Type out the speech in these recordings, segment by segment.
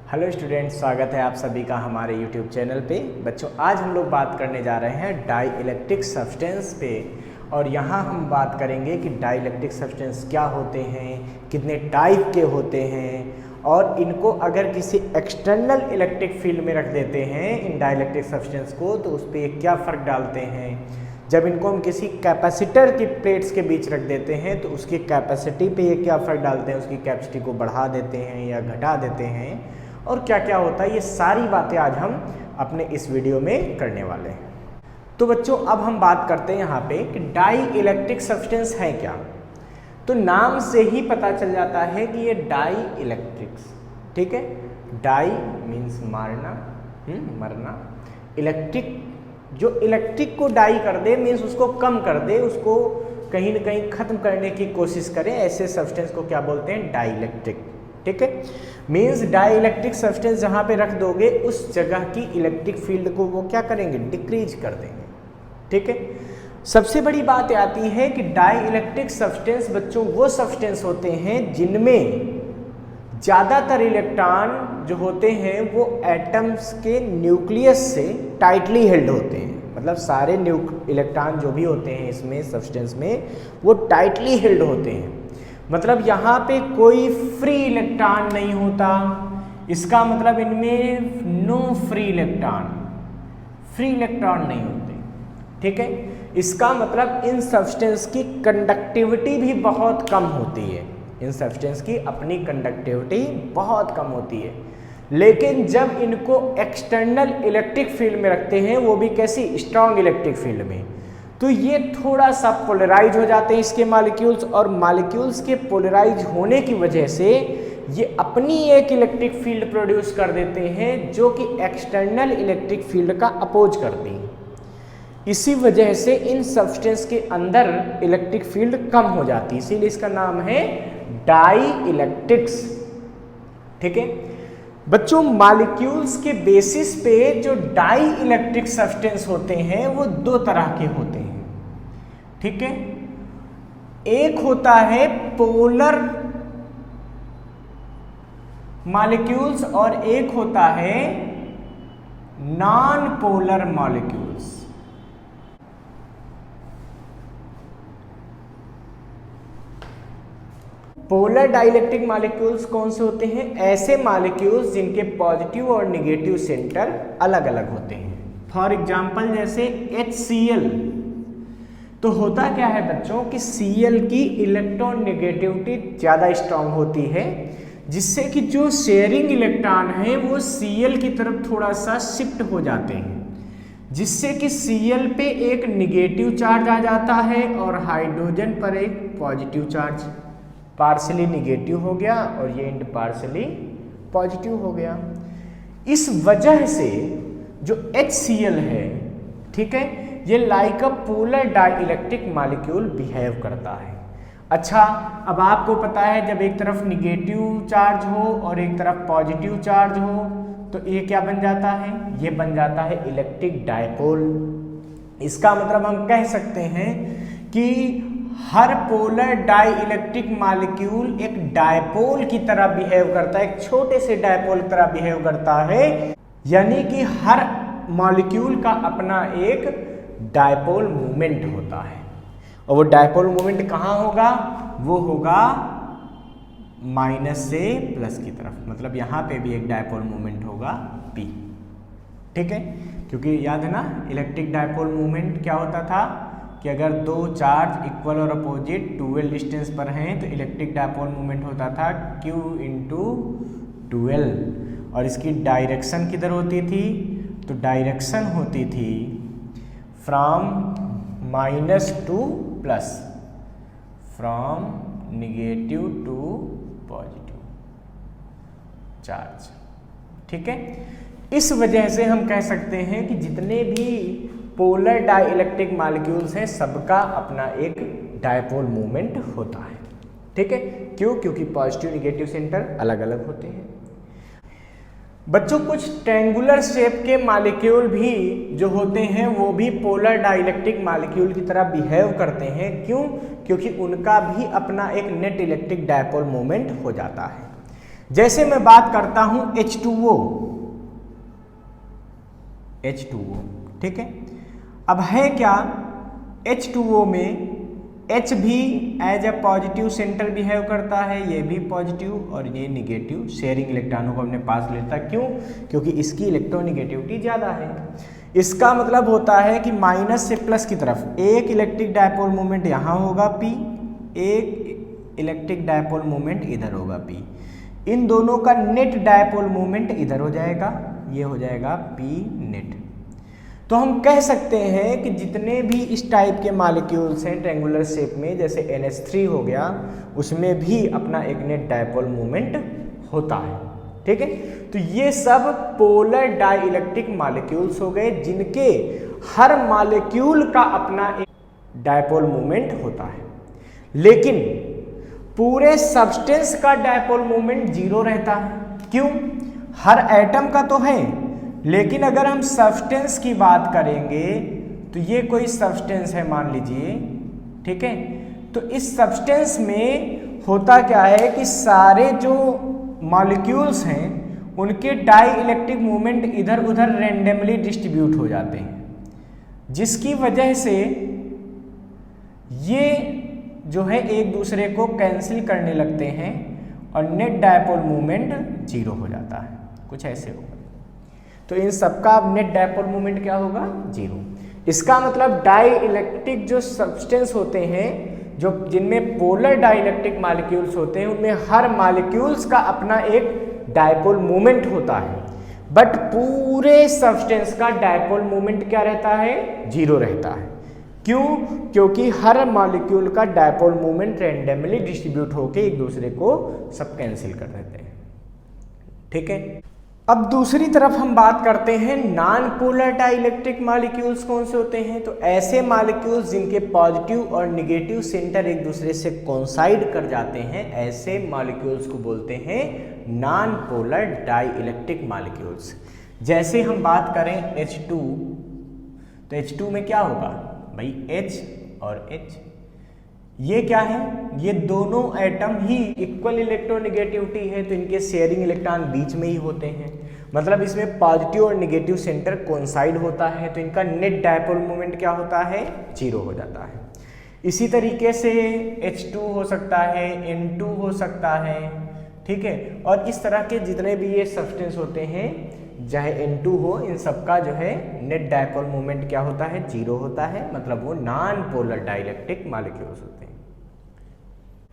Hello students, स्वागत है आप सभी का हमारे यूट्यूब चैनल पे। बच्चों, आज हम लोग बात करने जा रहे हैं डाई इलेक्ट्रिक सब्सटेंस पे। और यहाँ हम बात करेंगे कि डाई इलेक्ट्रिक सब्सटेंस क्या होते हैं, कितने टाइप के होते हैं, और इनको अगर किसी एक्सटर्नल इलेक्ट्रिक फील्ड में रख देते हैं इन डाई इलेक्ट्रिक सब्सटेंस को तो उस पर ये क्या फ़र्क डालते हैं। जब इनको हम किसी कैपेसिटर की प्लेट्स के बीच रख देते हैं तो उसकी कैपेसिटी पे ये क्या फ़र्क डालते हैं, उसकी कैपेसिटी को बढ़ा देते हैं या घटा देते हैं, और क्या क्या होता है, ये सारी बातें आज हम अपने इस वीडियो में करने वाले हैं। तो बच्चों, अब हम बात करते हैं यहाँ पे कि डाई इलेक्ट्रिक सब्सटेंस है क्या। तो नाम से ही पता चल जाता है कि ये डाई इलेक्ट्रिक्स, ठीक है। डाई मीन्स मारना, मरना। इलेक्ट्रिक, जो इलेक्ट्रिक को डाई कर दे मीन्स उसको कम कर दे, उसको कहीं ना कहीं ख़त्म करने की कोशिश करें, ऐसे सब्सटेंस को क्या बोलते हैं, डाई इलेक्ट्रिक, ठीक है। मीन्स डाई इलेक्ट्रिक सब्सटेंस जहाँ पे रख दोगे उस जगह की इलेक्ट्रिक फील्ड को वो क्या करेंगे, डिक्रीज कर देंगे, ठीक है। सबसे बड़ी बात आती है कि डाई इलेक्ट्रिक सब्सटेंस बच्चों वो सब्सटेंस होते हैं जिनमें ज़्यादातर इलेक्ट्रॉन जो होते हैं वो एटम्स के न्यूक्लियस से टाइटली हेल्ड होते हैं। मतलब सारे इलेक्ट्रॉन जो भी होते हैं इसमें सब्सटेंस में वो टाइटली हेल्ड होते हैं। मतलब यहाँ पे कोई फ्री इलेक्ट्रॉन नहीं होता, इसका मतलब इनमें नो फ्री इलेक्ट्रॉन नहीं होते, ठीक है। इसका मतलब इन सब्सटेंस की कंडक्टिविटी भी बहुत कम होती है, इन सब्सटेंस की अपनी कंडक्टिविटी बहुत कम होती है। लेकिन जब इनको एक्सटर्नल इलेक्ट्रिक फील्ड में रखते हैं, वो भी कैसी, स्ट्रॉन्ग इलेक्ट्रिक फील्ड में, तो ये थोड़ा सा पोलराइज हो जाते हैं इसके मॉलिक्यूल्स, और मॉलिक्यूल्स के पोलराइज होने की वजह से ये अपनी एक इलेक्ट्रिक फील्ड प्रोड्यूस कर देते हैं जो कि एक्सटर्नल इलेक्ट्रिक फील्ड का अपोज करती है। इसी वजह से इन सब्सटेंस के अंदर इलेक्ट्रिक फील्ड कम हो जाती है, इसीलिए इसका नाम है डाई इलेक्ट्रिक्स, ठीक है। बच्चों, मॉलिक्यूल्स के बेसिस पे जो डाई इलेक्ट्रिक सब्सटेंस होते हैं वो दो तरह के होते हैं, ठीक है। एक होता है पोलर मॉलिक्यूल्स और एक होता है non polar molecules. Polar dielectric molecules कौन से होते हैं, ऐसे मॉलिक्यूल्स जिनके पॉजिटिव और निगेटिव सेंटर अलग अलग होते हैं। फॉर एग्जांपल जैसे HCl, तो होता क्या है बच्चों कि Cl की इलेक्ट्रॉन नेगेटिविटी ज़्यादा स्ट्रांग होती है, जिससे कि जो शेयरिंग इलेक्ट्रॉन है वो Cl की तरफ थोड़ा सा शिफ्ट हो जाते हैं, जिससे कि Cl पे एक निगेटिव चार्ज आ जाता है और हाइड्रोजन पर एक पॉजिटिव चार्ज, पार्शली निगेटिव हो गया और ये एंड पार्शली पॉजिटिव हो गया। इस वजह से जो HCl है, ठीक है, ये like a polar dielectric molecule behave करता है। अच्छा, अब आपको पता है जब एक तरफ निगेटिव चार्ज हो और एक तरफ पॉजिटिव चार्ज हो तो ये क्या बन जाता है, ये बन जाता है इलेक्ट्रिक डायपोल। इसका मतलब हम कह सकते हैं कि हर पोलर डाई इलेक्ट्रिक मॉलिक्यूल एक डायपोल की तरह बिहेव करता है, एक छोटे से डायपोल की तरह बिहेव करता है। यानी कि हर मॉलिक्यूल का अपना एक डायपोल मूवमेंट होता है, और वो डायपोल मूवमेंट कहाँ होगा, वो होगा माइनस से प्लस की तरफ। मतलब यहाँ पे भी एक डायपोल मूवमेंट होगा P, ठीक है। क्योंकि याद है ना, इलेक्ट्रिक डायपोल मूवमेंट क्या होता था कि अगर दो चार्ज इक्वल और अपोजिट 12 डिस्टेंस पर हैं तो इलेक्ट्रिक डायपोल मूवमेंट होता था Q इंटू 12, और इसकी डायरेक्शन किधर होती थी, तो डायरेक्शन होती थी from minus to plus, from negative to positive charge, ठीक है। इस वजह से हम कह सकते हैं कि जितने भी पोलर डाइलेक्ट्रिक मॉलिक्यूल्स हैं सबका अपना एक डायपोल मूवमेंट होता है, ठीक है। क्यों, क्योंकि पॉजिटिव निगेटिव सेंटर अलग अलग होते हैं। बच्चों, कुछ ट्रायंगुलर शेप के मॉलिक्यूल भी जो होते हैं वो भी पोलर डाइलेक्ट्रिक मॉलिक्यूल की तरह बिहेव करते हैं। क्यों, क्योंकि उनका भी अपना एक नेट इलेक्ट्रिक डायपोल मूवमेंट हो जाता है। जैसे मैं बात करता हूं H2O, ठीक है। अब है क्या, H2O में H भी as a positive centre behave करता है, ये भी पॉजिटिव और ये निगेटिव शेयरिंग इलेक्ट्रॉनों को अपने पास लेता है। क्यों? क्योंकि इसकी इलेक्ट्रोनिगेटिविटी ज़्यादा है। इसका मतलब होता है कि माइनस से प्लस की तरफ एक इलेक्ट्रिक डायपोल मोमेंट यहाँ होगा P, एक इलेक्ट्रिक डायपोल मोमेंट इधर होगा P। इन दोनों का नेट डायपोल मोमेंट इधर हो जाएगा, ये हो जाएगा P नेट। तो हम कह सकते हैं कि जितने भी इस टाइप के मॉलिक्यूल्स हैं ट्रायंगुलर शेप में, जैसे NH3 हो गया, उसमें भी अपना एक नेट डायपोल मोमेंट होता है, ठीक है। तो ये सब पोलर डाइलेक्ट्रिक मॉलिक्यूल्स हो गए, जिनके हर मॉलिक्यूल का अपना एक डायपोल मोमेंट होता है। लेकिन पूरे सब्सटेंस का डायपोल मोमेंट 0 रहता है। क्यों? हर एटम का तो है, लेकिन अगर हम सब्सटेंस की बात करेंगे तो ये कोई सब्सटेंस है मान लीजिए, ठीक है। तो इस सब्सटेंस में होता क्या है कि सारे जो मॉलिक्यूल्स हैं उनके डाई इलेक्ट्रिक मूवमेंट इधर उधर रैंडमली डिस्ट्रीब्यूट हो जाते हैं, जिसकी वजह से ये जो है एक दूसरे को कैंसिल करने लगते हैं और नेट डायपोल मूवमेंट 0 हो जाता है, कुछ ऐसे होगा। तो इन सबका नेट डायपोल मूवमेंट क्या होगा? 0। इसका मतलब डाई इलेक्ट्रिक जो सब्सटेंस होते हैं, जो जिनमें पोलर डाइलेक्ट्रिक मॉलिक्यूल्स होते हैं, उनमें हर मॉलिक्यूल्स का अपना एक डायपोल मोमेंट होता है, बट पूरे सब्सटेंस का डायपोल मोमेंट क्या रहता है? 0 रहता है। क्यों? क्योंकि हर मॉलिक्यूल का डायपोल मोमेंट रैंडमली डिस्ट्रीब्यूट होकर एक दूसरे को सब कैंसिल कर देते हैं, ठीक है। अब दूसरी तरफ हम बात करते हैं नॉन पोलर डाइलेक्ट्रिक मॉलिक्यूल्स कौन से होते हैं। तो ऐसे मॉलिक्यूल्स जिनके पॉजिटिव और निगेटिव सेंटर एक दूसरे से कोइंसाइड कर जाते हैं, ऐसे मॉलिक्यूल्स को बोलते हैं नॉन पोलर डाइलेक्ट्रिक मॉलिक्यूल्स। जैसे हम बात करें H2, तो H2 में क्या होगा भाई? H और H, ये क्या है? ये दोनों एटम ही इक्वल इलेक्ट्रोनिगेटिविटी है, तो इनके शेयरिंग इलेक्ट्रॉन बीच में ही होते हैं, मतलब इसमें पॉजिटिव और निगेटिव सेंटर कोइंसाइड होता है, तो इनका नेट डायपोल मोमेंट क्या होता है? 0 हो जाता है। इसी तरीके से H2 हो सकता है, N2 हो सकता है, ठीक है। और इस तरह के जितने भी ये सब्सटेंस होते हैं, चाहे N2 हो, इन सबका जो है नेट डायपोल मोमेंट क्या होता है? 0 होता है, मतलब वो नॉन पोलर डाइलेक्ट्रिक मॉलिक्यूल्स होते हैं।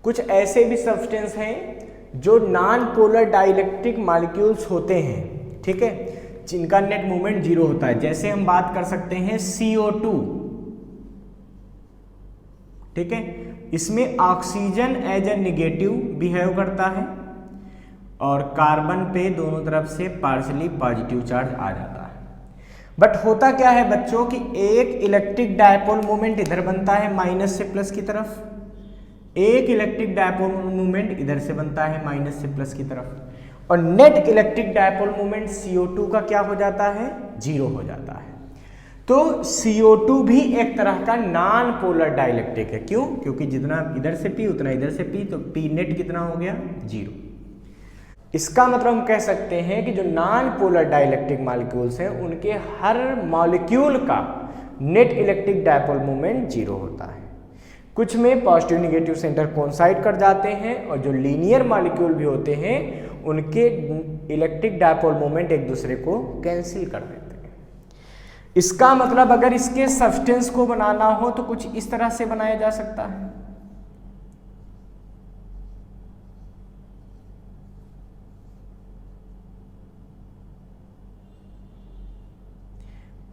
कुछ ऐसे भी सब्सटेंस हैं जो नॉन पोलर डाइलेक्ट्रिक मॉलिक्यूल्स होते हैं, ठीक है, जिनका नेट मूवमेंट 0 होता है। जैसे हम बात कर सकते हैं CO2, ठीक है। इसमें oxygen as a negative behave करता है और कार्बन पे दोनों तरफ से पार्शियली पॉजिटिव चार्ज आ जाता है। बट होता क्या है बच्चों कि एक इलेक्ट्रिक डायपोल मोमेंट इधर बनता है माइनस से प्लस की तरफ, एक इलेक्ट्रिक डायपोल मोमेंट इधर से बनता है माइनस से प्लस की तरफ, और net electric dipole moment CO2 का क्या हो जाता है? 0 हो जाता है। तो CO2 भी एक तरह का नॉन पोलर डाइलेक्ट्रिक है। क्यों? क्योंकि जितना इधर से P उतना इधर से P, तो P नेट कितना हो गया? 0। इसका मतलब हम कह सकते हैं कि जो नॉन पोलर डाइलेक्ट्रिक मॉलिक्यूल्स हैं, उनके हर मॉलिक्यूल का नेट इलेक्ट्रिक डायपोल मोमेंट 0 होता है। कुछ में पॉजिटिव निगेटिव सेंटर कोइंसाइड कर जाते हैं, और जो लीनियर मॉलिक्यूल भी होते हैं उनके इलेक्ट्रिक डायपोल मोमेंट एक दूसरे को कैंसिल कर देते हैं। इसका मतलब अगर इसके सब्सटेंस को बनाना हो तो कुछ इस तरह से बनाया जा सकता है।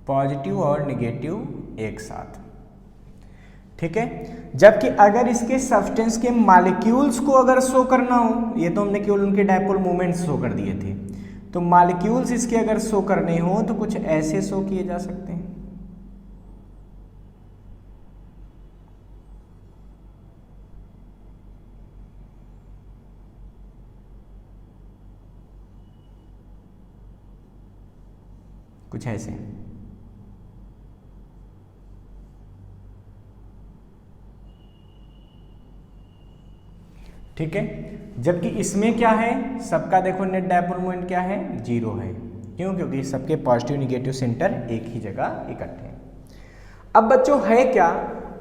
पॉजिटिव और निगेटिव एक साथ, ठीक है। जबकि अगर इसके सब्सटेंस के मॉलिक्यूल्स को अगर शो करना हो, ये तो हमने केवल उनके डायपोल मोमेंट्स शो कर दिए थे, तो मॉलिक्यूल्स इसके अगर शो करने हो तो कुछ ऐसे शो किए जा सकते हैं। कुछ ऐसे, ठीक है। जबकि इसमें क्या है, सबका देखो नेट डायपोल मोमेंट क्या है, 0 है। क्यों? क्योंकि सबके पॉजिटिव निगेटिव सेंटर एक ही जगह इकट्ठे हैं। अब बच्चों है क्या,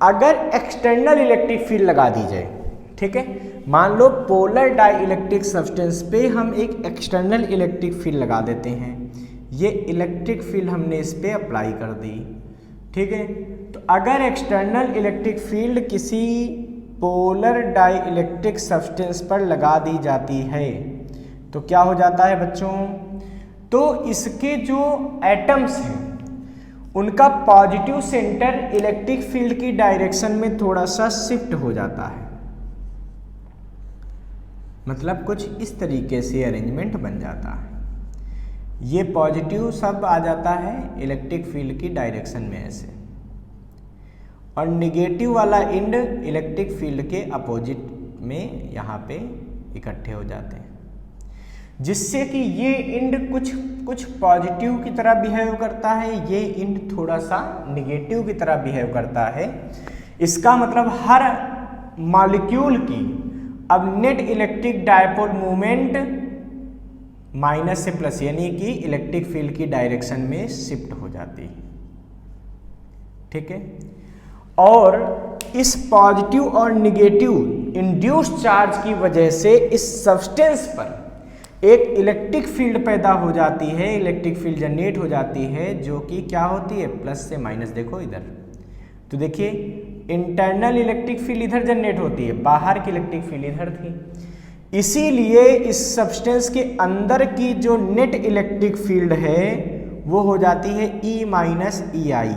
अगर एक्सटर्नल इलेक्ट्रिक फील्ड लगा दी जाए, ठीक है, मान लो पोलर डाई इलेक्ट्रिक सब्सटेंस पे हम एक एक्सटर्नल इलेक्ट्रिक फील्ड लगा देते हैं, ये इलेक्ट्रिक फील्ड हमने इस पे अप्लाई कर दी, ठीक है। तो अगर एक्सटर्नल इलेक्ट्रिक फील्ड किसी पोलर डाई इलेक्ट्रिक सब्सटेंस पर लगा दी जाती है तो क्या हो जाता है बच्चों, तो इसके जो एटम्स हैं उनका पॉजिटिव सेंटर इलेक्ट्रिक फील्ड की डायरेक्शन में थोड़ा सा शिफ्ट हो जाता है। मतलब कुछ इस तरीके से अरेंजमेंट बन जाता है, ये पॉजिटिव सब आ जाता है इलेक्ट्रिक फील्ड की डायरेक्शन में ऐसे, और निगेटिव वाला एंड इलेक्ट्रिक फील्ड के अपोजिट में यहाँ पे इकट्ठे हो जाते हैं, जिससे कि ये एंड कुछ पॉजिटिव की तरह बिहेव करता है, ये एंड थोड़ा सा निगेटिव की तरह बिहेव करता है। इसका मतलब हर मॉलिक्यूल की अब net electric dipole movement minus से प्लस, यानी कि इलेक्ट्रिक फील्ड की डायरेक्शन में शिफ्ट हो जाती है, ठीक है। और इस पॉजिटिव और निगेटिव इंड्यूस्ड चार्ज की वजह से इस सब्सटेंस पर एक इलेक्ट्रिक फील्ड पैदा हो जाती है, इलेक्ट्रिक फील्ड जनरेट हो जाती है, जो कि क्या होती है, प्लस से माइनस। देखो इधर तो देखिए इंटरनल इलेक्ट्रिक फील्ड इधर जनरेट होती है, बाहर की इलेक्ट्रिक फील्ड इधर थी, इसीलिए इस सब्सटेंस के अंदर की जो नेट इलेक्ट्रिक फील्ड है वो हो जाती है E माइनस EI।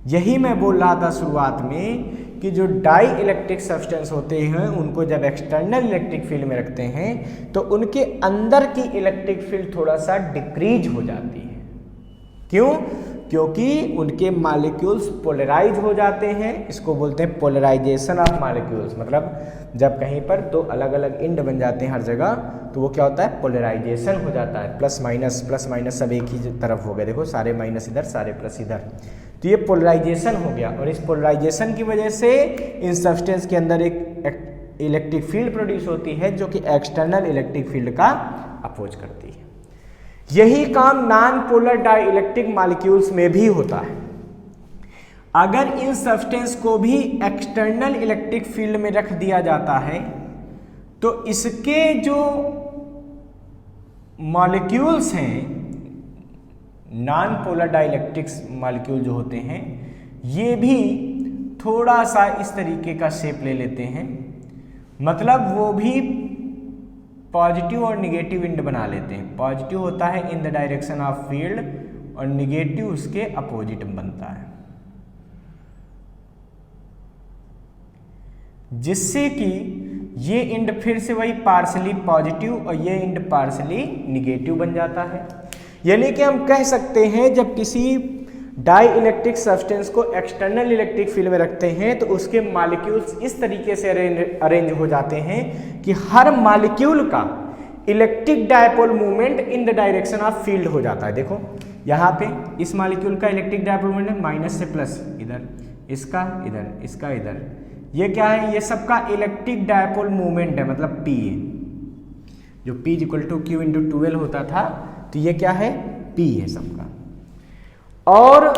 यही मैं बोल रहा था शुरुआत में कि जो डाई इलेक्ट्रिक सब्सटेंस होते हैं उनको जब एक्सटर्नल इलेक्ट्रिक फील्ड में रखते हैं तो उनके अंदर की इलेक्ट्रिक फील्ड थोड़ा सा डिक्रीज हो जाती है। क्यों? क्योंकि उनके मॉलिक्यूल्स पोलराइज हो जाते हैं, इसको बोलते हैं पोलराइजेशन ऑफ मॉलिक्यूल्स। मतलब जब कहीं पर दो अलग अलग एंड बन जाते हैं हर जगह तो वो क्या होता है, पोलराइजेशन हो जाता है। प्लस माइनस सब एक ही तरफ हो गए, देखो सारे माइनस इधर सारे प्लस इधर, तो ये पोलराइजेशन हो गया। और इस पोलराइजेशन की वजह से इन सब्सटेंस के अंदर एक इलेक्ट्रिक फील्ड प्रोड्यूस होती है जो कि एक्सटर्नल इलेक्ट्रिक फील्ड का अपोज करती है। यही काम non polar dielectric molecules में भी होता है। अगर इन सब्सटेंस को भी एक्सटर्नल इलेक्ट्रिक फील्ड में रख दिया जाता है तो इसके जो मॉलिक्यूल्स हैं, नॉन पोलर डाइलेक्ट्रिक मॉलिक्यूल जो होते हैं, ये भी थोड़ा सा इस तरीके का शेप ले लेते हैं। मतलब वो भी पॉजिटिव और निगेटिव एंड बना लेते हैं। पॉजिटिव होता है in the direction of field और निगेटिव उसके अपोजिट बनता है, जिससे कि ये एंड फिर से वही पार्शली पॉजिटिव और ये एंड पार्शली निगेटिव बन जाता है। यानी कि हम कह सकते हैं जब किसी डाई इलेक्ट्रिक सब्सटेंस को एक्सटर्नल इलेक्ट्रिक फील्ड में रखते हैं तो उसके मॉलिक्यूल्स इस तरीके से अरेंज हो जाते हैं कि हर मॉलिक्यूल का electric dipole movement in the direction of field हो जाता है। देखो यहाँ पे इस मॉलिक्यूल का इलेक्ट्रिक डायपोल मूवमेंट माइनस से प्लस, इधर इसका इधर इसका इधर, ये क्या है, ये सबका इलेक्ट्रिक डायपोल मूवमेंट है, मतलब P है, जो P = Q × 12 होता था, तो ये क्या है, P है सबका। और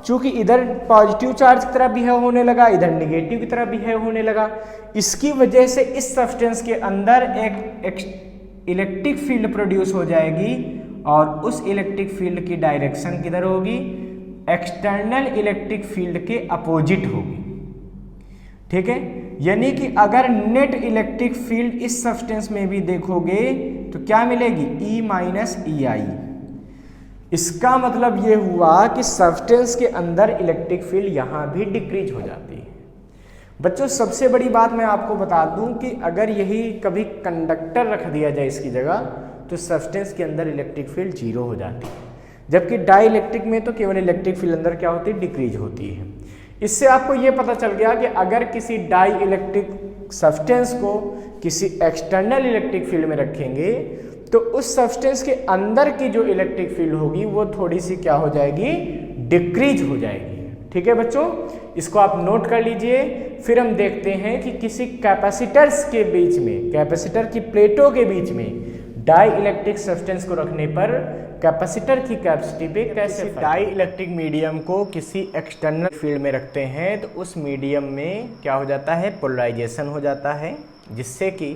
चूंकि इधर पॉजिटिव चार्ज की तरह बिहेव होने लगा, इधर निगेटिव की तरह बिहेव होने लगा, इसकी वजह से इस सब्सटेंस के अंदर एक इलेक्ट्रिक फील्ड प्रोड्यूस हो जाएगी और उस इलेक्ट्रिक फील्ड की डायरेक्शन किधर होगी, एक्सटर्नल इलेक्ट्रिक फील्ड के अपोजिट होगी। ठीक है, यानी कि अगर नेट इलेक्ट्रिक फील्ड इस सब्सटेंस में भी देखोगे तो क्या मिलेगी, E माइनस EI। इसका मतलब ये हुआ कि सब्सटेंस के अंदर इलेक्ट्रिक फील्ड यहाँ भी डिक्रीज हो जाती है। बच्चों सबसे बड़ी बात मैं आपको बता दूं कि अगर यही कभी कंडक्टर रख दिया जाए इसकी जगह तो सब्सटेंस के अंदर इलेक्ट्रिक फील्ड 0 हो जाती है, जबकि डाई इलेक्ट्रिक में तो केवल इलेक्ट्रिक फील्ड अंदर क्या होती है, डिक्रीज होती है। इससे आपको ये पता चल गया कि अगर किसी डाई इलेक्ट्रिक सब्सटेंस को किसी एक्सटर्नल इलेक्ट्रिक फील्ड में रखेंगे तो उस सब्सटेंस के अंदर की जो इलेक्ट्रिक फील्ड होगी वो थोड़ी सी क्या हो जाएगी, डिक्रीज हो जाएगी। ठीक है बच्चों, इसको आप नोट कर लीजिए। फिर हम देखते हैं कि किसी कैपेसिटर्स के बीच में, कैपेसिटर की प्लेटों के बीच में डाई इलेक्ट्रिक सब्सटेंस को रखने पर कैपेसिटर की कैपेसिटी पे कैसे डाई इलेक्ट्रिक मीडियम को किसी एक्सटर्नल फील्ड में रखते हैं तो उस मीडियम में क्या हो जाता है, पोलराइजेशन हो जाता है, जिससे कि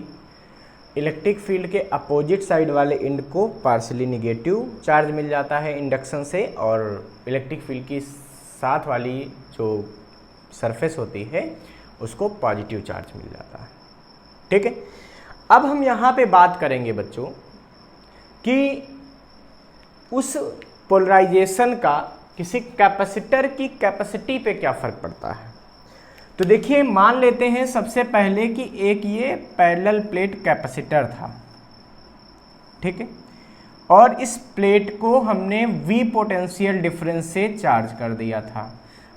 इलेक्ट्रिक फील्ड के अपोजिट साइड वाले एंड को पार्शियली निगेटिव चार्ज मिल जाता है इंडक्शन से, और इलेक्ट्रिक फील्ड की साथ वाली जो सरफेस होती है उसको पॉजिटिव चार्ज मिल जाता है। ठीक है, अब हम यहाँ पे बात करेंगे बच्चों कि उस पोलराइजेशन का किसी कैपेसिटर की कैपेसिटी पे क्या फ़र्क पड़ता है। तो देखिए, मान लेते हैं सबसे पहले कि एक ये पैरेलल प्लेट कैपेसिटर था, ठीक है, और इस प्लेट को हमने V पोटेंशियल डिफरेंस से चार्ज कर दिया था।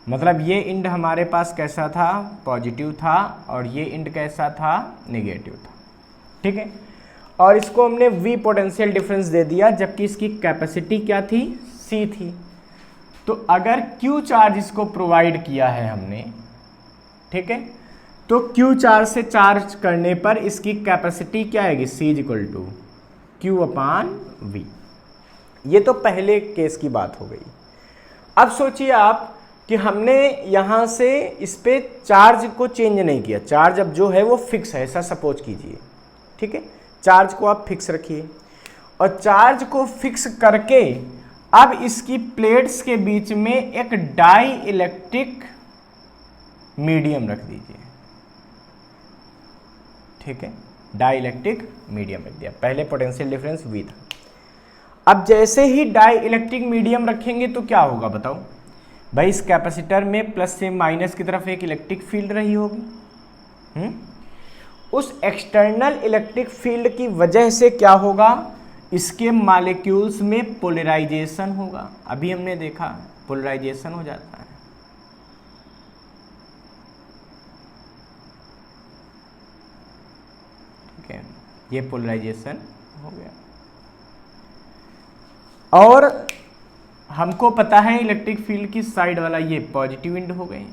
मतलब ये एंड हमारे पास कैसा था, पॉजिटिव था, और ये एंड कैसा था, नेगेटिव था। ठीक है, और इसको हमने V पोटेंशियल डिफरेंस दे दिया, जबकि इसकी कैपेसिटी क्या थी, C थी। तो अगर Q चार्ज इसको प्रोवाइड किया है हमने, ठीक है, तो Q चार्ज से चार्ज करने पर इसकी कैपेसिटी क्या आएगी, C = Q/V। ये तो पहले केस की बात हो गई। अब सोचिए आप कि हमने यहाँ से इस पे चार्ज को चेंज नहीं किया, चार्ज अब जो है वो फिक्स है, ऐसा सपोज कीजिए। ठीक है, चार्ज को आप फिक्स रखिए, और चार्ज को फिक्स करके अब इसकी प्लेट्स के बीच में एक डाई इलेक्ट्रिक मीडियम रख दीजिए। ठीक है, डाई इलेक्ट्रिक मीडियम रख दिया, पहले पोटेंशियल डिफरेंस V था। अब जैसे ही डाई इलेक्ट्रिक मीडियम रखेंगे तो क्या होगा बताओ भाई, इस कैपेसिटर में प्लस से माइनस की तरफ एक इलेक्ट्रिक फील्ड रही होगी। उस एक्सटर्नल इलेक्ट्रिक फील्ड की वजह से क्या होगा, इसके मॉलिक्यूल्स में पोलराइजेशन होगा। अभी हमने देखा पोलराइजेशन हो जाता है। ठीक है, ये पोलराइजेशन हो गया, और हमको पता है इलेक्ट्रिक फील्ड की साइड वाला ये पॉजिटिव एंड हो गए।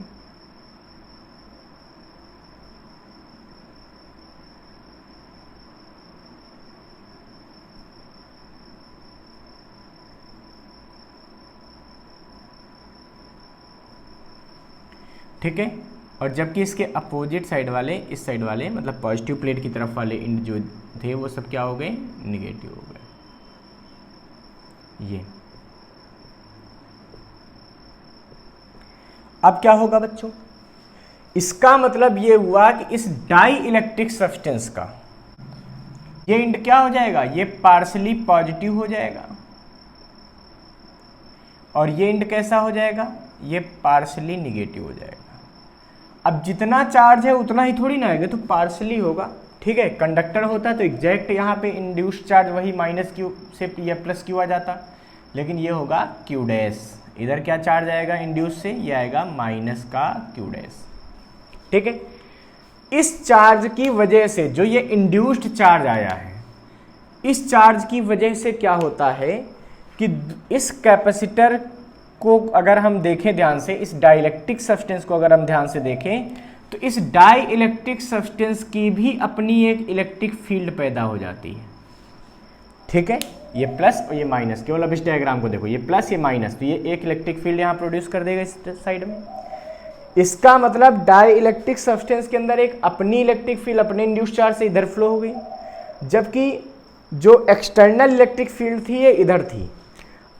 ठीक है, और जबकि इसके अपोजिट साइड वाले, इस साइड वाले मतलब पॉजिटिव प्लेट की तरफ वाले एंड जो थे वो सब क्या हो गए, निगेटिव हो गए। ये अब क्या होगा बच्चों, इसका मतलब ये हुआ कि इस डाई इलेक्ट्रिक सब्सटेंस का ये एंड क्या हो जाएगा, ये पार्शियली पॉजिटिव हो जाएगा, और ये एंड कैसा हो जाएगा, ये पार्शियली निगेटिव हो जाएगा। अब जितना चार्ज है उतना ही थोड़ी ना आएगा, तो पार्शियली होगा। ठीक है, कंडक्टर होता तो एग्जैक्ट यहाँ पे इंड्यूस्ड चार्ज वही -Q से या +Q आ जाता, लेकिन ये होगा Q'। इधर क्या चार्ज आएगा इंड्यूस से, ये आएगा -Q'। ठीक है, इस चार्ज की वजह से जो ये इंड्यूस्ड चार्ज आया है, इस चार्ज की वजह से क्या होता है कि इस कैपेसिटर को अगर हम देखें ध्यान से, इस डाइलेक्ट्रिक सब्सटेंस को अगर हम ध्यान से देखें, तो इस डाई इलेक्ट्रिक सब्सटेंस की भी अपनी एक इलेक्ट्रिक फील्ड पैदा हो जाती है। ठीक है, ये प्लस और ये माइनस, केवल अब इस डायग्राम को देखो, ये प्लस ये माइनस, तो ये एक इलेक्ट्रिक फील्ड यहाँ प्रोड्यूस कर देगा इस साइड में। इसका मतलब डाई इलेक्ट्रिक सब्सटेंस के अंदर एक अपनी इलेक्ट्रिक फील्ड अपने इंड्यूस चार्ज से इधर फ्लो हो गई, जबकि जो एक्सटर्नल इलेक्ट्रिक फील्ड थी ये इधर थी।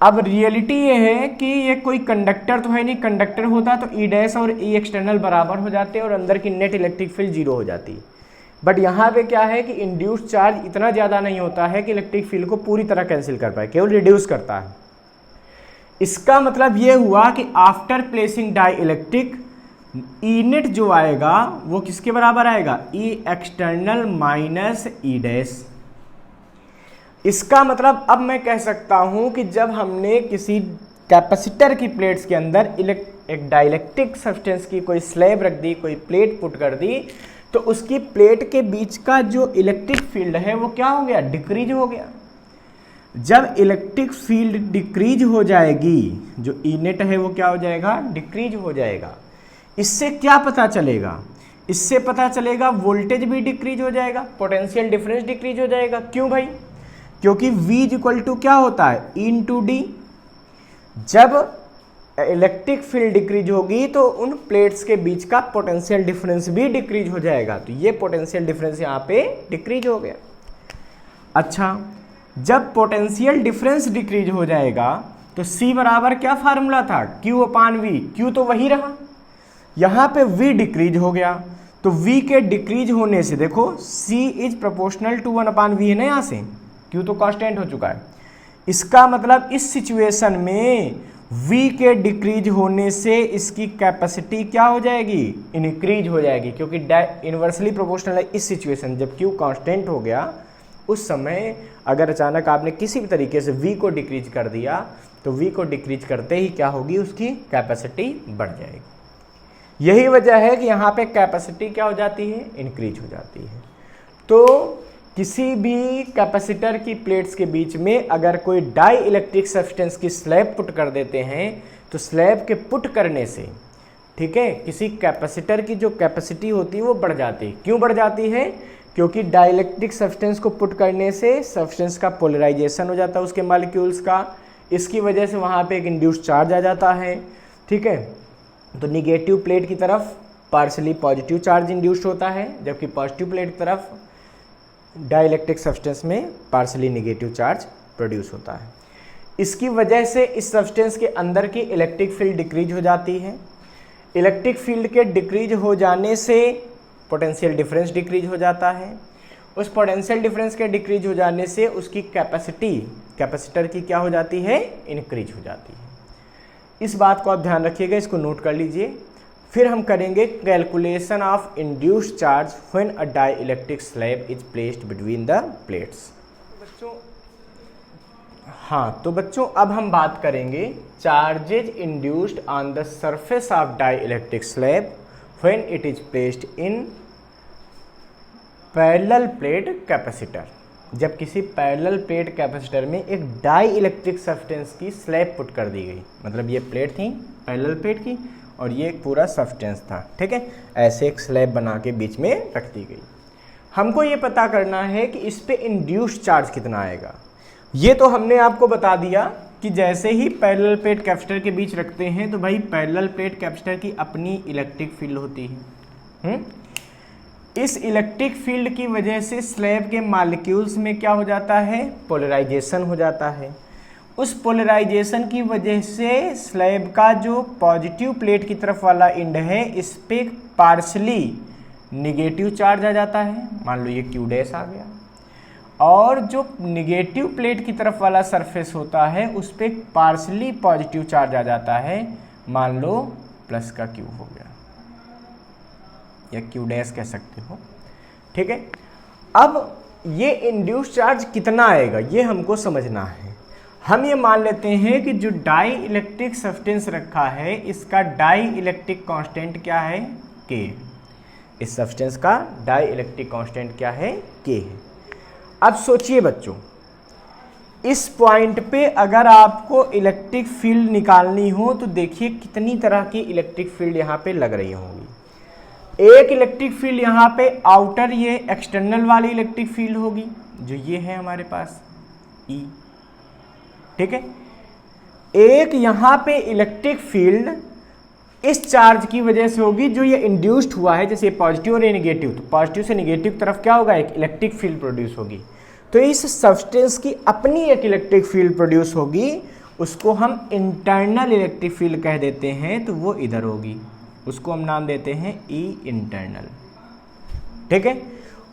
अब रियलिटी ये है कि ये कोई कंडक्टर तो है नहीं, कंडक्टर होता तो E' और E एक्सटर्नल बराबर हो जाते और अंदर की नेट इलेक्ट्रिक फील्ड 0 हो जाती। बट यहाँ पे क्या है कि इंड्यूस्ड चार्ज इतना ज़्यादा नहीं होता है कि इलेक्ट्रिक फील्ड को पूरी तरह कैंसिल कर पाए, केवल रिड्यूस करता है। इसका मतलब ये हुआ कि after placing die electric, E net जो आएगा वो किसके बराबर आएगा, E एक्सटर्नल माइनस E'। इसका मतलब अब मैं कह सकता हूं कि जब हमने किसी कैपेसिटर की प्लेट्स के अंदर एक डाइलेक्ट्रिक सब्सटेंस की कोई स्लैब रख दी, कोई प्लेट पुट कर दी, तो उसकी प्लेट के बीच का जो इलेक्ट्रिक फील्ड है वो क्या हो गया, डिक्रीज हो गया। जब इलेक्ट्रिक फील्ड डिक्रीज हो जाएगी, जो ई नेट है वो क्या हो जाएगा, डिक्रीज हो जाएगा। इससे क्या पता चलेगा, इससे पता चलेगा वोल्टेज भी डिक्रीज हो जाएगा, पोटेंशियल डिफरेंस डिक्रीज हो जाएगा। क्यों भाई, क्योंकि V इक्वल टू क्या होता है, E इंटू डी। जब इलेक्ट्रिक फील्ड डिक्रीज होगी तो उन प्लेट्स के बीच का पोटेंशियल डिफरेंस भी डिक्रीज हो जाएगा, तो ये पोटेंशियल डिफरेंस यहाँ पे डिक्रीज हो गया। अच्छा, जब पोटेंशियल डिफरेंस डिक्रीज हो जाएगा तो C बराबर क्या फार्मूला था, Q अपान V, Q तो वही रहा, यहाँ पे V डिक्रीज हो गया, तो V के डिक्रीज होने से देखो C is proportional to 1 upon V है ना, यहाँ से Q तो कांस्टेंट हो चुका है। इसका मतलब इस सिचुएशन में V के डिक्रीज होने से इसकी कैपेसिटी क्या हो जाएगी, इंक्रीज हो जाएगी, क्योंकि इनवर्सली प्रोपोर्शनल है इस सिचुएशन। जब Q कांस्टेंट हो गया उस समय अगर अचानक आपने किसी भी तरीके से V को डिक्रीज कर दिया तो V को डिक्रीज करते ही क्या होगी, उसकी कैपेसिटी बढ़ जाएगी। यही वजह है कि यहाँ पे कैपेसिटी क्या हो जाती है, इंक्रीज हो जाती है। तो किसी भी कैपेसिटर की प्लेट्स के बीच में अगर कोई डाई इलेक्ट्रिक सब्सटेंस की स्लैब पुट कर देते हैं तो स्लैब के पुट करने से, ठीक है, किसी कैपेसिटर की जो कैपेसिटी होती है वो बढ़ जाती है। क्यों बढ़ जाती है, क्योंकि डाई इलेक्ट्रिक सब्सटेंस को पुट करने से सब्सटेंस का पोलराइजेशन हो जाता है उसके मॉलिक्यूल्स का, इसकी वजह से वहाँ पे एक इंड्यूस्ड चार्ज आ जाता है, ठीक है। तो निगेटिव प्लेट की तरफ पार्शली पॉजिटिव चार्ज इंड्यूस्ड होता है, जबकि पॉजिटिव प्लेट की तरफ डाइलेक्ट्रिक सब्सटेंस में पार्शली नेगेटिव चार्ज प्रोड्यूस होता है। इसकी वजह से इस सब्सटेंस के अंदर की इलेक्ट्रिक फील्ड डिक्रीज हो जाती है। इलेक्ट्रिक फील्ड के डिक्रीज हो जाने से पोटेंशियल डिफरेंस डिक्रीज हो जाता है। उस पोटेंशियल डिफरेंस के डिक्रीज हो जाने से उसकी कैपेसिटी, कैपेसिटर की क्या हो जाती है, इंक्रीज हो जाती है। इस बात को आप ध्यान रखिएगा, इसको नोट कर लीजिए। फिर हम करेंगे calculation of induced charge when a dielectric slab is placed between the plates. तो बच्चों अब हम बात करेंगे charges induced on the surface of dielectric slab when it is placed in parallel plate capacitor. जब किसी पैरेलल प्लेट कैपेसिटर में एक डाइइलेक्ट्रिक सब्सटेंस की स्लैब पुट कर दी गई, मतलब ये प्लेट थी पैरेलल प्लेट की और ये एक पूरा सब्सटेंस था, ठीक है, ऐसे एक स्लैब बना के बीच में रख दी गई। हमको ये पता करना है कि इस पे इंड्यूस्ड चार्ज कितना आएगा। ये तो हमने आपको बता दिया कि जैसे ही पैरेलल प्लेट कैपेसिटर के बीच रखते हैं तो भाई पैरेलल प्लेट कैपेसिटर की अपनी इलेक्ट्रिक फील्ड होती है। इस इलेक्ट्रिक फील्ड की वजह से स्लैब के मॉलिक्यूल्स में क्या हो जाता है, पोलराइजेशन हो जाता है। उस पोलराइजेशन की वजह से स्लैब का जो पॉजिटिव प्लेट की तरफ वाला एंड है इस पे पार्शली निगेटिव चार्ज आ जाता है, मान लो ये क्यू डैश आ गया, और जो निगेटिव प्लेट की तरफ वाला सरफेस होता है उस पे पार्शली पॉजिटिव चार्ज आ जाता है, मान लो प्लस का क्यू हो गया या क्यू डैश कह सकते हो, ठीक है। अब ये इंड्यूस्ड चार्ज कितना आएगा ये हमको समझना है। हम ये मान लेते हैं कि जो डाई इलेक्ट्रिक सब्सटेंस रखा है इसका डाई इलेक्ट्रिक कांस्टेंट क्या है, के। इस सब्सटेंस का डाई इलेक्ट्रिक कांस्टेंट क्या है, के है। अब सोचिए बच्चों, इस पॉइंट पे अगर आपको इलेक्ट्रिक फील्ड निकालनी हो तो देखिए कितनी तरह की इलेक्ट्रिक फील्ड यहाँ पे लग रही होंगी। एक इलेक्ट्रिक फील्ड यहाँ पे आउटर, ये एक्सटर्नल वाली इलेक्ट्रिक फील्ड होगी जो ये है हमारे पास ई, ठीक है। एक यहाँ पे इलेक्ट्रिक फील्ड इस चार्ज की वजह से होगी जो ये इंड्यूस्ड हुआ है, जैसे पॉजिटिव और नेगेटिव, तो पॉजिटिव से नेगेटिव तरफ क्या होगा, एक इलेक्ट्रिक फील्ड प्रोड्यूस होगी। तो इस सब्सटेंस की अपनी एक इलेक्ट्रिक फील्ड प्रोड्यूस होगी, उसको हम इंटरनल इलेक्ट्रिक फील्ड कह देते हैं, तो वो इधर होगी, उसको हम नाम देते हैं ई इंटरनल, ठीक है।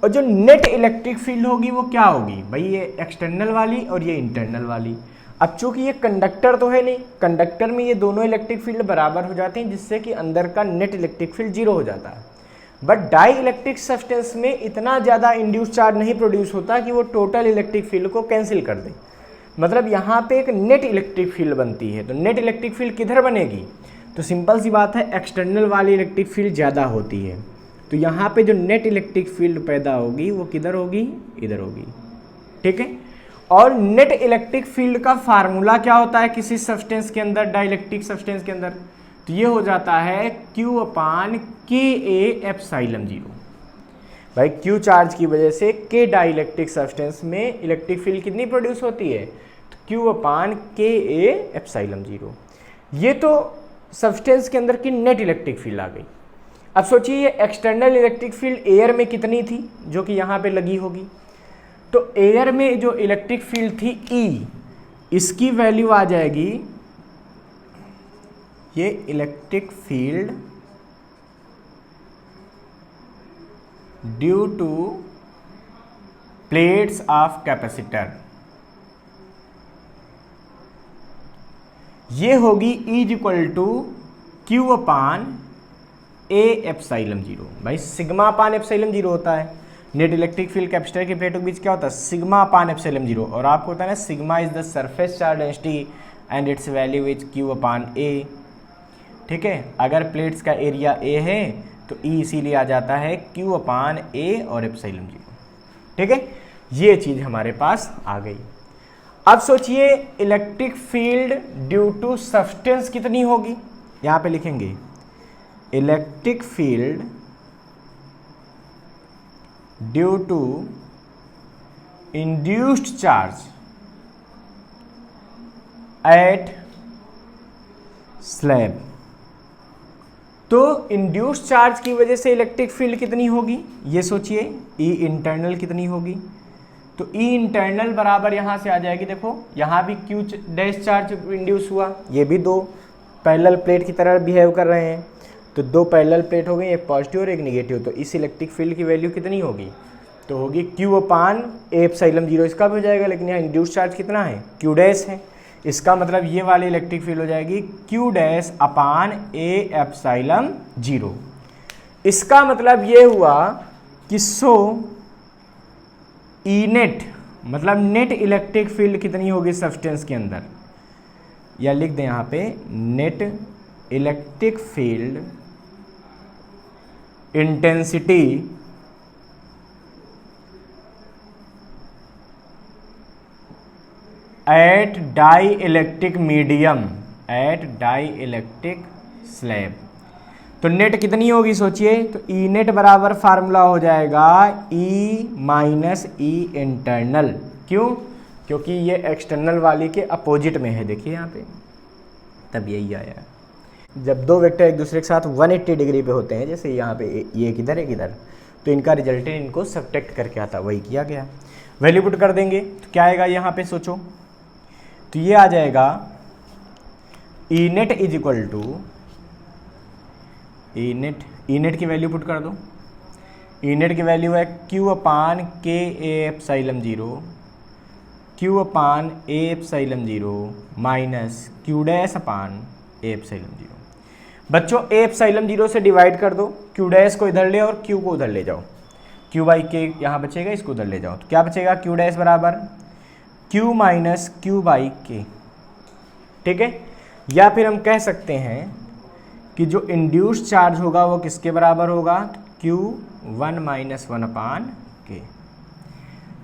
और जो नेट इलेक्ट्रिक फील्ड होगी वो क्या होगी भाई, ये एक्सटर्नल वाली और ये इंटरनल वाली। अब चूंकि ये कंडक्टर तो है नहीं, कंडक्टर में ये दोनों इलेक्ट्रिक फील्ड बराबर हो जाते हैं जिससे कि अंदर का नेट इलेक्ट्रिक फील्ड जीरो हो जाता है। बट डाई इलेक्ट्रिक सब्सटेंस में इतना ज़्यादा इंड्यूस्ड चार्ज नहीं प्रोड्यूस होता कि वो टोटल इलेक्ट्रिक फील्ड को कैंसिल कर दे, मतलब यहाँ पे एक नेट इलेक्ट्रिक फील्ड बनती है। तो नेट इलेक्ट्रिक फील्ड किधर बनेगी, तो सिंपल सी बात है एक्सटर्नल वाली इलेक्ट्रिक फील्ड ज़्यादा होती है, तो यहाँ पे जो नेट इलेक्ट्रिक फील्ड पैदा होगी वो किधर होगी, इधर होगी, ठीक है। और नेट इलेक्ट्रिक फील्ड का फार्मूला क्या होता है किसी सब्सटेंस के अंदर, डाइलेक्ट्रिक सब्सटेंस के अंदर, तो ये हो जाता है Q अपान के ए एप्सिलॉन जीरो। भाई Q चार्ज की वजह से K डाइलेक्ट्रिक सब्सटेंस में इलेक्ट्रिक फील्ड कितनी प्रोड्यूस होती है, तो Q अपान के ए एप्सिलॉन जीरो। ये तो सब्सटेंस के अंदर की नेट इलेक्ट्रिक फील्ड आ गई। अब सोचिए ये एक्सटर्नल इलेक्ट्रिक फील्ड एयर में कितनी थी, जो कि यहाँ पे लगी होगी, तो एयर में जो इलेक्ट्रिक फील्ड थी E, इसकी वैल्यू आ जाएगी, ये electric field due to plates of capacitor, ये होगी E equal to Q upon A epsilon zero. भाई सिग्मा अपान एप्सिलॉन जीरो होता है, नेट इलेक्ट्रिक फील्ड कैपेसिटर की प्लेटों के बीच क्या होता है, सिग्मा अपान एप्सिलॉन जीरो, और आपको होता है ना sigma is the surface charge density and it's value is Q upon ए। ठीक है, अगर प्लेट्स का एरिया ए है तो E इसीलिए आ जाता है Q अपान ए और एप्सिलॉन जीरो। ठीक है, ये चीज हमारे पास आ गई। अब सोचिए electric field due to substance कितनी होगी, यहां पे लिखेंगे electric field due to induced charge at slab. तो इंड्यूस्ड चार्ज की वजह से इलेक्ट्रिक फील्ड कितनी होगी, ये सोचिए E इंटरनल कितनी होगी, तो E इंटरनल बराबर यहां से आ जाएगी, देखो यहां भी Q डैश चार्ज इंड्यूस हुआ, ये भी दो पैरेलल प्लेट की तरह बिहेव कर रहे हैं, तो दो पैरेलल प्लेट हो गई, एक पॉजिटिव और एक नेगेटिव, तो इस इलेक्ट्रिक फील्ड की वैल्यू कितनी होगी, तो होगी Q अपान ए एप्सिलॉन जीरो, इसका भी हो जाएगा, लेकिन यहाँ इंड्यूस चार्ज कितना है, Q डैश है, इसका मतलब ये वाली इलेक्ट्रिक फील्ड हो जाएगी Q डैश अपान ए एप्सिलॉन जीरो। इसका मतलब ये हुआ कि सो ई नेट, मतलब नेट इलेक्ट्रिक फील्ड कितनी होगी सब्सटेंस के अंदर, या लिख दें यहाँ पे net electric field intensity at dielectric medium at dielectric slab. तो नेट कितनी होगी सोचिए, तो ई नेट बराबर फार्मूला हो जाएगा E माइनस ई इंटरनल। क्यों, क्योंकि ये एक्सटर्नल वाली के अपोजिट में है, देखिए यहाँ पे, तब यही आया। जब दो वेक्टर एक दूसरे के साथ 180 डिग्री पे होते हैं, जैसे यहाँ पे ये किधर है किधर, तो इनका रिजल्टेंट इनको सब्ट्रैक्ट करके आता, वही किया गया। वैल्यू पुट कर देंगे तो क्या आएगा यहाँ पे सोचो, तो ये आ जाएगा E net is equal to E net की वैल्यू पुट कर दो, ई नेट की वैल्यू है Q अपान के A epsilon zero, Q upon A epsilon zero minus Q dash upon A epsilon zero. बच्चों ए एप्सिलॉन जीरो से divide कर दो, Q डैश को इधर ले और Q को उधर ले जाओ, Q बाई के यहाँ बचेगा, इसको उधर ले जाओ, तो क्या बचेगा Q डैश बराबर Q माइनस Q बाई के। ठीक है, या फिर हम कह सकते हैं कि जो इंड्यूस्ड चार्ज होगा वो किसके बराबर होगा, Q1 माइनस 1 अपान के।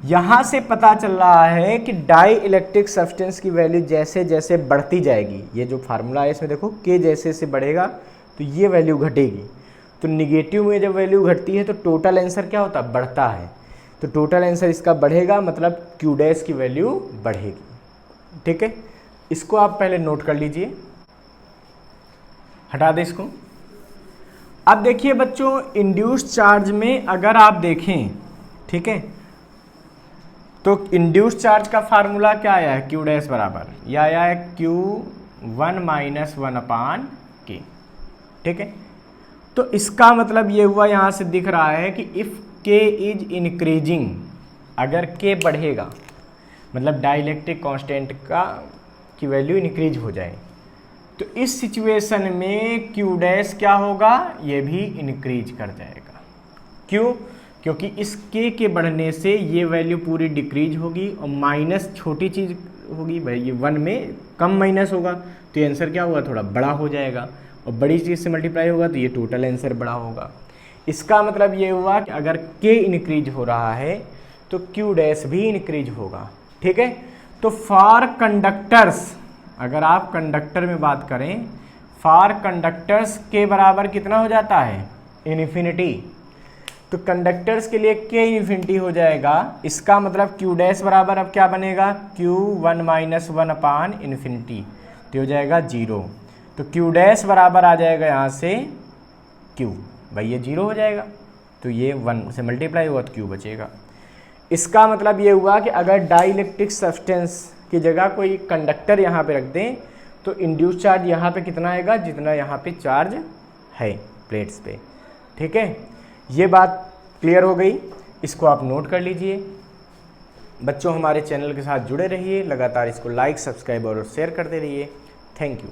यहाँ से पता चल रहा है कि डाई इलेक्ट्रिक सब्सटेंस की वैल्यू जैसे जैसे बढ़ती जाएगी, ये जो फार्मूला है इसमें देखो K जैसे से बढ़ेगा तो ये वैल्यू घटेगी, तो निगेटिव में जब वैल्यू घटती है तो टोटल आंसर क्या होता है, बढ़ता है, तो टोटल आंसर इसका बढ़ेगा, मतलब Q डैश की वैल्यू बढ़ेगी। ठीक है, इसको आप पहले नोट कर लीजिए, हटा दें इसको। अब देखिए बच्चों इंड्यूस्ड चार्ज में अगर आप देखें, ठीक है, तो इंड्यूस्ड चार्ज का फार्मूला क्या आया है, Q डैश बराबर, यह आया है Q1 माइनस 1 अपान के। ठीक है, तो इसका मतलब ये हुआ, यहाँ से दिख रहा है कि इफ़ K इज इंक्रीजिंग, अगर K बढ़ेगा मतलब डाइलेक्ट्रिक कांस्टेंट का की वैल्यू इंक्रीज हो जाए, तो इस सिचुएशन में Q डैश क्या होगा, ये भी इंक्रीज कर जाएगा। क्यों, क्योंकि इस K के बढ़ने से ये वैल्यू पूरी डिक्रीज होगी और माइनस छोटी चीज़ होगी, भाई ये 1 में कम माइनस होगा तो ये आंसर क्या होगा, थोड़ा बड़ा हो जाएगा, और बड़ी चीज़ से मल्टीप्लाई होगा तो ये टोटल आंसर बड़ा होगा। इसका मतलब ये हुआ कि अगर K इंक्रीज हो रहा है तो Q डैश भी इंक्रीज होगा। ठीक है। तो फॉर कंडक्टर्स, अगर आप कंडक्टर में बात करें, फॉर कंडक्टर्स के बराबर कितना हो जाता है, इन्फिनिटी। तो कंडक्टर्स के लिए के इन्फिनिटी हो जाएगा, इसका मतलब क्यू डैश बराबर अब क्या बनेगा, क्यू 1 माइनस 1 अपान इन्फिनिटी, तो हो जाएगा 0। तो क्यू डैश बराबर आ जाएगा यहाँ से क्यू, भाई ये 0 हो जाएगा, तो ये 1 से मल्टीप्लाई हुआ तो क्यू बचेगा। इसका मतलब ये हुआ कि अगर डाइलेक्ट्रिक सब्सटेंस की जगह कोई कंडक्टर यहाँ पे रख दें तो इंड्यूस चार्ज यहाँ पे कितना आएगा, जितना यहाँ पे चार्ज है प्लेट्स पे। ठीक है, ये बात क्लियर हो गई, इसको आप नोट कर लीजिए। बच्चों हमारे चैनल के साथ जुड़े रहिए, लगातार इसको लाइक, सब्सक्राइब और शेयर करते रहिए। Thank you.